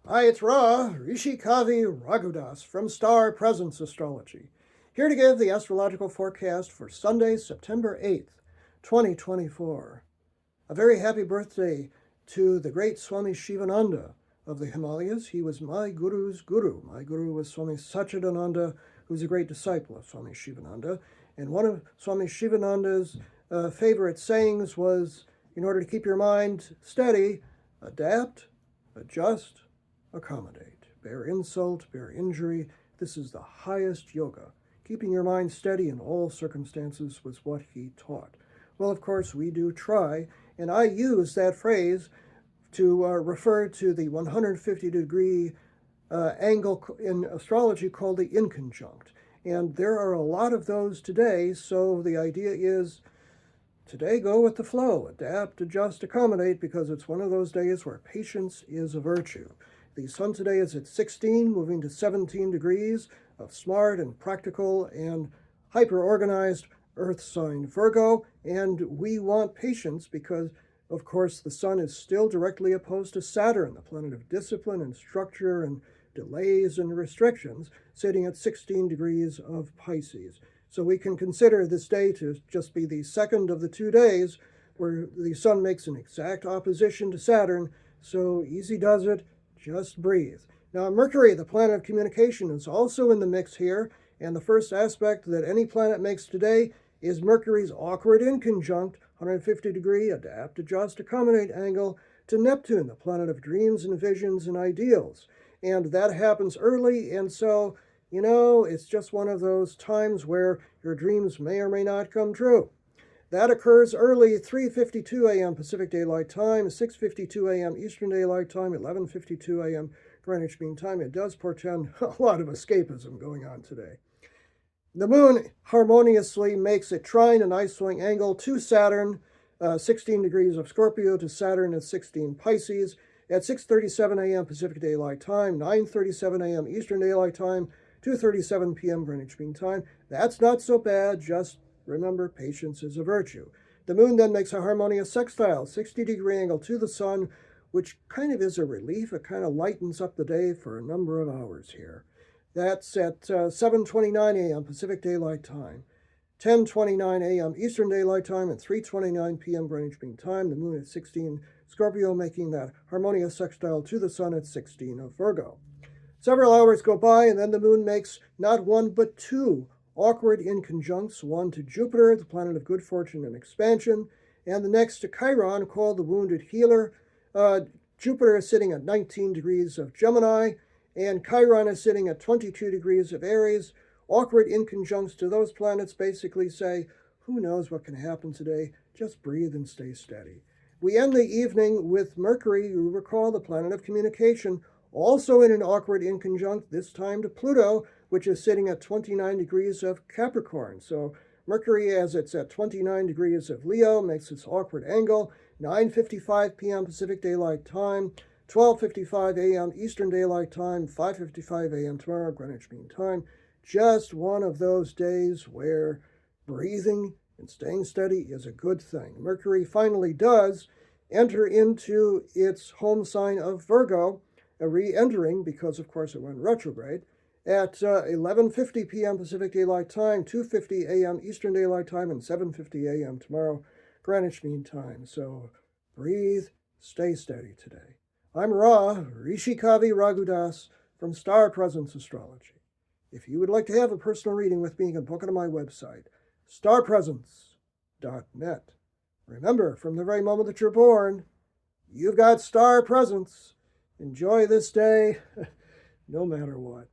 Hi, it's Ra, Rishikavi Raghudas from Star Presence Astrology, here to give the astrological forecast for Sunday, September 8th, 2024. A very happy birthday to the great Swami Sivananda of the Himalayas. He was my guru's guru. My guru was Swami Satchidananda, who's a great disciple of Swami Sivananda. And one of Swami Sivananda's favorite sayings was, in order to keep your mind steady, adapt, adjust, accommodate. Bear insult, bear injury. This is the highest yoga. Keeping your mind steady in all circumstances was what he taught. Well, of course, we do try, and I use that phrase to refer to the 150-degree angle in astrology called the inconjunct. And there are a lot of those today, so the idea is today go with the flow, adapt, adjust, accommodate, because it's one of those days where patience is a virtue. The sun today is at 16, moving to 17 degrees of smart and practical and hyper-organized Earth sign Virgo, and we want patience because, of course, the sun is still directly opposed to Saturn, the planet of discipline and structure and delays and restrictions, sitting at 16 degrees of Pisces. So we can consider this day to just be the second of the 2 days where the sun makes an exact opposition to Saturn, so easy does it. Just breathe. Now, Mercury, the planet of communication, is also in the mix here, and the first aspect that any planet makes today is Mercury's awkward inconjunct, 150-degree adapt, adjust, accommodate angle to Neptune, the planet of dreams and visions and ideals. And that happens early, and so, it's just one of those times where your dreams may or may not come true. That occurs early, 3:52 a.m. Pacific Daylight Time, 6:52 a.m. Eastern Daylight Time, 11:52 a.m. Greenwich Mean Time. It does portend a lot of escapism going on today. The moon harmoniously makes a trine, a nice swing angle to Saturn, 16 degrees of Scorpio to Saturn at 16 Pisces, at 6:37 a.m. Pacific Daylight Time, 9:37 a.m. Eastern Daylight Time, 2:37 p.m. Greenwich Mean Time. That's not so bad, just remember, patience is a virtue. The moon then makes a harmonious sextile, 60-degree angle to the sun, which kind of is a relief. It kind of lightens up the day for a number of hours here. That's at 7:29 a.m. Pacific Daylight Time, 10:29 a.m. Eastern Daylight Time, and 3:29 p.m. Greenwich Mean Time. The moon at 16 Scorpio, making that harmonious sextile to the sun at 16 of Virgo. Several hours go by, and then the moon makes not one but two awkward inconjuncts, one to Jupiter, the planet of good fortune and expansion, and the next to Chiron, called the wounded healer. Jupiter is sitting at 19 degrees of Gemini, and Chiron is sitting at 22 degrees of Aries. Awkward inconjuncts to those planets basically say, who knows what can happen today? Just breathe and stay steady. We end the evening with Mercury, you recall, the planet of communication, also in an awkward inconjunct, this time to Pluto, which is sitting at 29 degrees of Capricorn. So Mercury, as it's at 29 degrees of Leo, makes this awkward angle, 9:55 p.m. Pacific Daylight Time, 12:55 a.m. Eastern Daylight Time, 5:55 a.m. tomorrow, Greenwich Mean Time. Just one of those days where breathing and staying steady is a good thing. Mercury finally does enter into its home sign of Virgo, re-entering, because of course it went retrograde, at 11:50 p.m. Pacific Daylight Time, 2:50 a.m. Eastern Daylight Time, and 7:50 a.m. tomorrow, Greenwich Mean Time. So breathe, stay steady today. I'm Ra, Rishikavi Raghudas from Star Presence Astrology. If you would like to have a personal reading with me, you can book it on my website, starpresence.net. Remember, from the very moment that you're born, you've got star presence. Enjoy this day, no matter what.